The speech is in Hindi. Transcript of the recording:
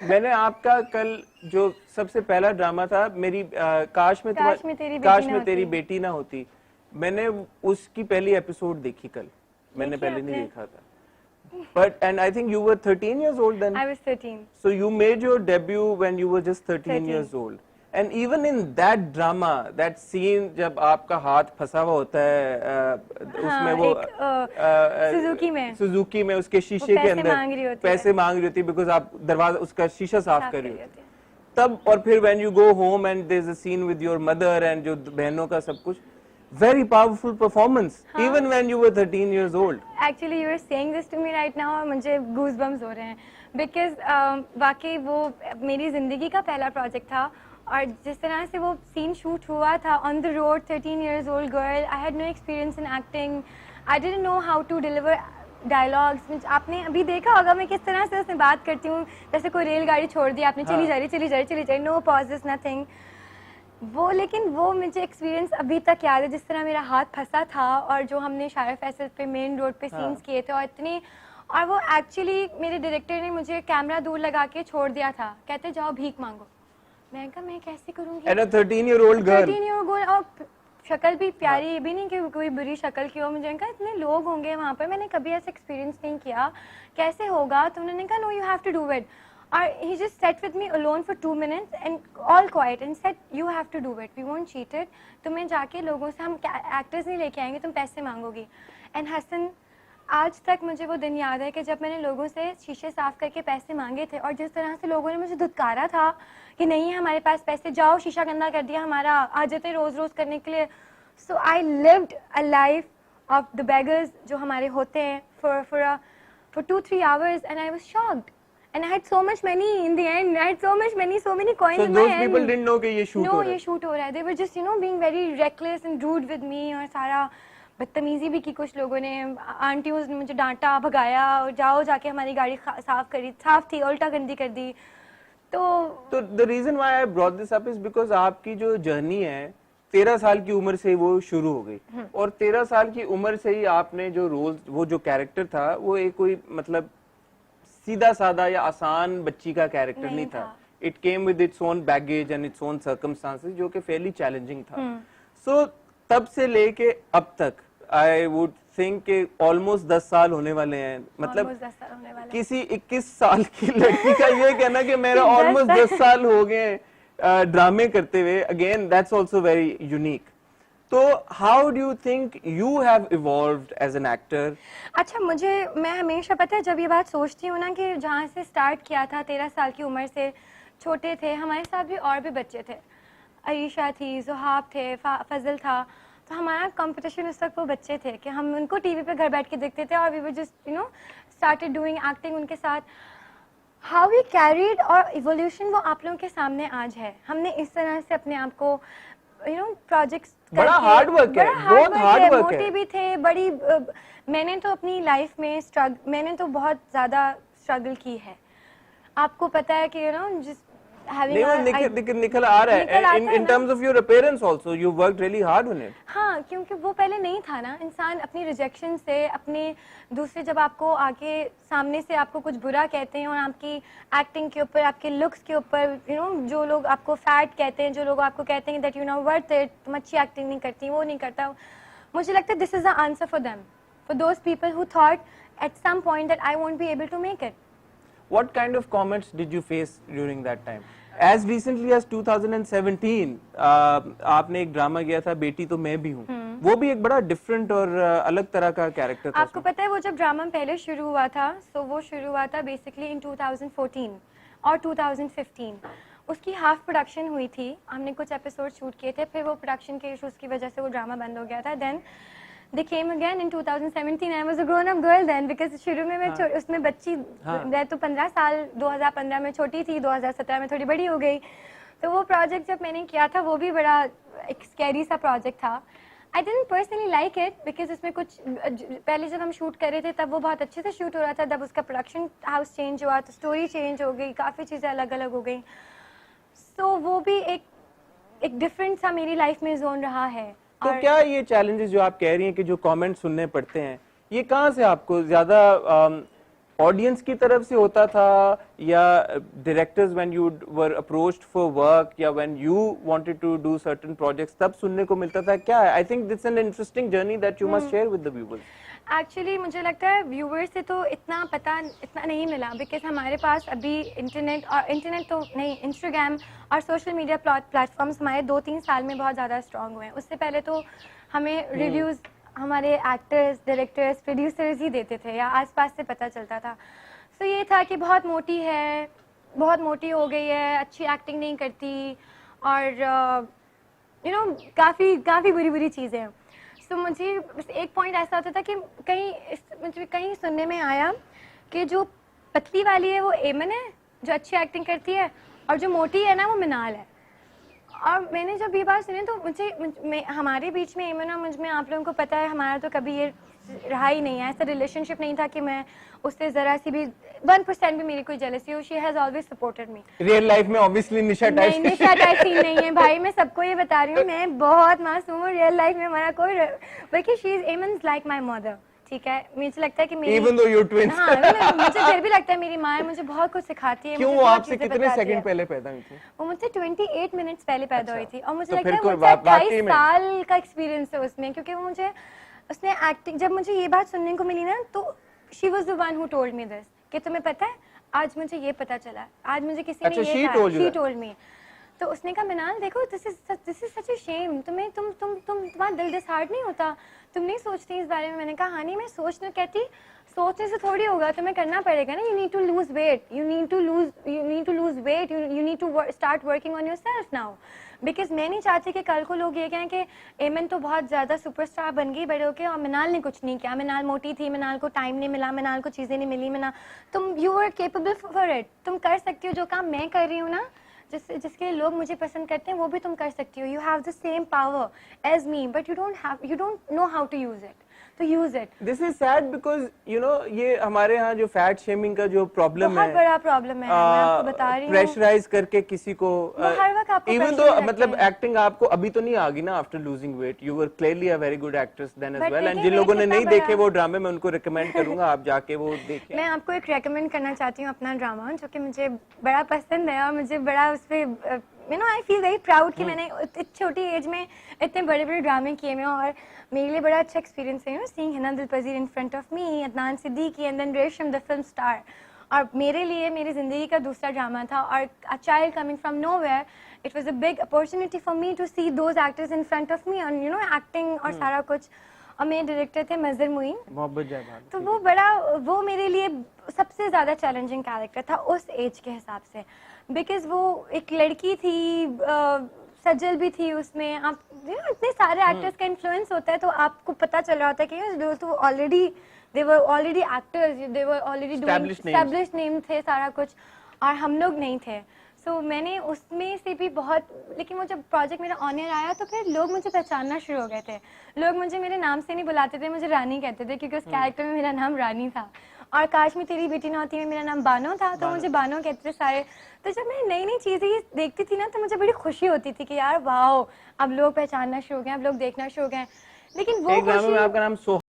मैंने आपका कल जो सबसे पहला ड्रामा था मेरी काश में तेरी बेटी ना होती, मैंने उसकी पहली एपिसोड देखी कल। मैंने पहले नहीं देखा था। But and I think you were 13 years old then. I was 13. So you made your debut when you were just 13 years old. And even in that drama, that scene जब आपका हाथ फंसा हुआ होता है उसमें वो सुजुकी में उसके शीशे के अंदर पैसे मांग रही होती है because आप दरवाजा उसका शीशा साफ कर रही होती है तब, और फिर when you go home and there's a scene with your mother and जो बहनों का सब कुछ, very powerful performance even when you were 13 years old. Actually you are saying this to me right now और मुझे goosebumps हो रहे हैं because वाकई वो मेरी जिंदगी का पहला प्रोजेक्ट था और जिस तरह से वो सीन शूट हुआ था on the road, 13 years old girl, I had no experience in acting, I didn't know how to deliver dialogues. आपने अभी देखा होगा मैं किस तरह से उससे बात करती हूँ, जैसे कोई रेलगाड़ी छोड़ दी आपने, चली जा रही, नो पॉजेस नथिंग वो। लेकिन वो मुझे एक्सपीरियंस अभी तक याद है, जिस तरह मेरा हाथ फंसा था और जो हमने शायर फैसल पे मेन रोड पे सीन्स किए थे और वो एक्चुअली मेरे डायरेक्टर ने मुझे कैमरा दूर लगा के छोड़ दिया था, कहते जाओ भीख मांगो। मैं कहा मैं कैसे करूँगी, 13-year-old girl और शक्ल भी प्यारी, ये भी नहीं कि कोई बुरी शक्ल की हो। मुझे कहा इतने लोग होंगे वहाँ पर, मैंने कभी ऐसा एक्सपीरियंस नहीं किया, कैसे होगा। तो उन्होंने कहा no you have to do it. और he just sat with me alone for 2 minutes and all quiet and said you have to do it, we won't cheat it, तुम्हें जाके लोगों से, हम एक्टर्स नहीं लेके आएंगे, तुम पैसे मांगोगी। एंड हसन, आज तक मुझे वो दिन याद है कि जब मैंने लोगों से शीशे साफ करके पैसे मांगे थे और जिस तरह से लोगों ने मुझे धुतकारा था कि नहीं है हमारे पास पैसे, जाओ शीशा गंदा कर दिया हमारा, आ जाते रोज रोज करने के लिए। So I lived a life of the beggars जो हमारे होते हैं for 2-3 hours and I was shocked and I had so much money in the end, I had so many coins in my hand. So those people didn't know कि ये shoot हो रहा है। ये shoot हो रहा है, they were just being very reckless and rude with me और सारा बदतमीजी भी की कुछ लोगों ने, आंटियों ने मुझे डांटा भगाया और जाओ जाके हमारी गाड़ी साफ थी उल्टा गंदी कर दी। तो the reason why I brought this up is because आपकी जो जर्नी है 13 साल की उम्र से वो शुरू हो गई और 13 साल की उम्र से ही आपने जो रोल, वो जो कैरेक्टर था वो एक कोई मतलब सीधा साधा या आसान बच्ची का कैरेक्टर नहीं था। It came with its own baggage and its own circumstances जो कि फेयरली चैलेंजिंग था। सो तब से लेके अब तक आई वुड थिंक कि ऑलमोस्ट 10 साल होने वाले हैं। मतलब किसी 21 साल की लड़की का ये कहना कि मेरा ऑलमोस्ट 10 साल हो गए ड्रामे करते हुए, again that's also very unique. तो how do you think you have evolved as an actor? अच्छा, मैं हमेशा पता है जब ये बात सोचती हूँ ना कि जहाँ से स्टार्ट किया था 13 साल की उम्र से, छोटे थे हमारे साथ भी और भी बच्चे थे, आयशा थी, ज़ुहाब थे, फजल था, तो हमारा कंपटीशन उस वक्त वो बच्चे थे कि हम उनको टीवी पे घर बैठ के देखते थे और we were just started doing acting उनके साथ। हाउ वी कैरीड और इवोल्यूशन वो आप लोगों के सामने आज है। हमने इस तरह से अपने आप को प्रोजेक्ट्स बड़ा हार्ड वर्क है, बहुत हार्ड वर्क है, मोटे भी थे बड़ी। मैंने तो अपनी लाइफ में मैंने तो बहुत ज्यादा स्ट्रगल की है। आपको पता है कि जिस निकल आ रहा है in terms of your appearance also you worked really hard on it। हाँ, क्योंकि वो पहले नहीं था ना। इंसान अपनी रिजेक्शन से, अपने दूसरे जब आपको आके सामने से आपको कुछ बुरा कहते हैं और आपकी एक्टिंग के ऊपर, आपके लुक्स के ऊपर, जो लोग आपको फैट कहते हैं, जो लोग आपको कहते हैं दैट वर्थ इट, तुम अच्छी एक्टिंग नहीं करती, वो नहीं करता, मुझे लगता है this is the answer for them, for those people who thought at some point that I won't be able to make it. What kind of comments did you face during that time? As recently as 2017, आपने एक ड्रामा किया था बेटी तो मैं भी हूँ, वो भी एक बड़ा डिफरेंट और अलग तरह का कैरेक्टर था। आपको पता है वो जब ड्रामा पहले शुरू हुआ था, तो वो शुरू हुआ था बेसिकली इन 2014 और 2015। उसकी हाफ प्रोडक्शन हुई थी, हमने कुछ एपिसोड शूट किए थे, फिर वो प्रोडक्शन के इश्यूज की वजह से वो ड्रामा बंद हो गया था। Then they came again in 2017. I was a grown up girl then because शुरू में मैं उसमें बच्ची, मैं तो 15 साल 2015 में छोटी थी, 2017 में थोड़ी बड़ी हो गई। तो वो प्रोजेक्ट जब मैंने किया था वो भी बड़ा एक स्कैरी सा प्रोजेक्ट था। I didn't personally like it because उसमें कुछ, पहले जब हम शूट कर रहे थे तब वो बहुत अच्छे से शूट हो रहा था, जब उसका प्रोडक्शन हाउस चेंज हुआ तो स्टोरी चेंज हो गई, काफ़ी चीज़ें अलग अलग हो गई। सो वो भी एक डिफरेंट सा मेरी लाइफ में जोन रहा है। तो क्या ये चैलेंजेस जो आप कह रही हैं कि जो कमेंट सुनने पड़ते हैं, ये कहाँ से आपको ज्यादा ऑडियंस की तरफ से होता था या directors when you were approached for work या when you wanted to do certain projects तब सुनने को मिलता था क्या? I think it's an interesting journey that you must share with the viewers. Actually मुझे लगता है व्यूवर्स से तो इतना नहीं मिला, बिकॉज हमारे पास अभी इंटरनेट तो नहीं, इंस्टाग्राम और सोशल मीडिया प्लेटफॉर्म्स हमारे 2-3 साल में बहुत ज़्यादा स्ट्रॉन्ग हुए हैं. उससे पहले तो हमें रिव्यूज़ हमारे एक्टर्स, डायरेक्टर्स, प्रोड्यूसर्स ही देते थे या आसपास से पता चलता था. सो ये था कि बहुत मोटी है, बहुत मोटी हो गई है, अच्छी एक्टिंग नहीं करती और काफ़ी बुरी चीज़ें हैं. तो मुझे बस एक पॉइंट ऐसा होता था कि मुझे कहीं सुनने में आया कि जो पतली वाली है वो एमन है जो अच्छी एक्टिंग करती है, और जो मोटी है ना वो मिनाल है. और मैंने जब ये बात सुनी तो हमारे बीच में एमन और मुझ में, आप लोगों को पता है, हमारा तो कभी ये रहा ही नहीं है, ऐसा रिलेशनशिप नहीं था कि मैं उससे जरा सी भी 1% भी मेरी कोई जेलसी हो. She has always supported me. Real life में ऑब्वियसली निशा टाइप सीन नहीं है भाई, मैं सबको ये बता रही हूँ, मैं बहुत मासूम हूँ. रियल लाइफ में हमारा कोई, बल्कि she is amongst like my mother. ठीक है, मुझे लगता है कि मेरी, इवन दो यू ट्विंस, हाँ, मुझे फिर भी लगता है मेरी माँ मुझे बहुत कुछ सिखाती है. क्यों वो आपसे कितने सेकंड पहले पैदा हुई थी? वो मुझसे 28 मिनट्स पहले पैदा हुई थी. और मुझे तो लगता है फिर मुझे 28 साल का एक्सपीरियंस है उसमें, क्योंकि वो मुझे, उसने एक्टिंग, जब मुझे ये बात सुनने को मिली ना, तो she was the one who told me this कि तुम्हें पता है आज मुझे ये पता चला, आज मुझे किसी ने ये कहा, शी टोल्ड मी. तो उसने कहा मिनाल देखो, this is such a shame, तुम्हारा दिल डिसहार्ट नहीं होता, तुम नहीं सोचती इस बारे में. मैंने कहा हाँ नहीं, मैं सोचने से थोड़ी होगा, तुम्हें करना पड़ेगा ना. You need to lose weight, you need to start working on yourself now. Because मैं नहीं चाहती कि कल को लोग ये कहें कि एमन तो बहुत ज़्यादा सुपरस्टार बन गई बड़े होके और मिनाल ने कुछ नहीं किया, मिनाल मोटी थी, मिनाल को टाइम नहीं मिला, मिनाल को चीज़ें नहीं मिली. तुम you are capable for it, तुम कर सकती हो. जो काम मैं कर रही हूँ ना, जिसके लिए लोग मुझे पसंद करते हैं, वो भी तुम कर सकती हो. You have the same power as me, but you don't know how to use it. तो use it. This is sad because ये हमारे यहाँ जो फैट शेमिंग का जो प्रॉब्लम है, बहुत बड़ा प्रॉब्लम है. मैं आपको बता रही हूँ, प्रेशराइज करके किसी को, हर वक्त आपको इवन दो मतलब एक्टिंग आपको अभी तो नहीं आ गई ना after losing weight. You were clearly a very good actress then as well. And जिन लोगों ने नहीं देखे वो ड्रामे, मैं उनको रिकमेंड करूंगा आप जाके वो देखें. मैं आपको एक रेकमेंड करना चाहती हूँ अपना ड्रामा, जो कि मुझे बड़ा पसंद है और मुझे बड़ा उस पर आई फील वेरी प्राउड कि मैंने इतनी छोटी एज में इतने बड़े बड़े ड्रामे किए हैं. और मेरे लिए बड़ा अच्छा एक्सपीरियंस है seeing Hina Dilpazeer in front of me, Adnan Siddiqui and then Resham the film star. और मेरे लिए मेरी ज़िंदगी का दूसरा ड्रामा था. और a child coming from nowhere, it was a big opportunity for me to see those actors in front of me and acting और सारा कुछ. और मेरे डायरेक्टर थे मजहर मुइन, तो वो मेरे लिए सबसे ज़्यादा चैलेंजिंग कैरेक्टर था उस एज के हिसाब से. बिकॉज वो एक लड़की थी, सजल भी थी उसमें. आप इतने सारे एक्टर्स का इन्फ्लुएंस होता है, तो आपको पता चल रहा होता है कि तो already they were already actors, they were already doing established name थे सारा कुछ, और हम लोग नहीं थे. सो मैंने उसमें से भी बहुत, लेकिन वो जब प्रोजेक्ट मेरा ऑन एयर आया तो फिर लोग मुझे पहचानना शुरू हो गए थे. लोग मुझे मेरे नाम से नहीं बुलाते थे, मुझे रानी कहते थे, क्योंकि उस कैरेक्टर में मेरा नाम रानी था. और काश में तेरी बेटी ना होती में मेरा नाम बानो था, तो मुझे बानो कहते थे सारे. तो जब मैं नई नई चीज़ें देखती थी ना, तो मुझे बड़ी खुशी होती थी कि यार वाओ, अब लोग पहचानना शुरू हो गए, अब लोग देखना शुरू हो गए. लेकिन वो खुशी, आपका नाम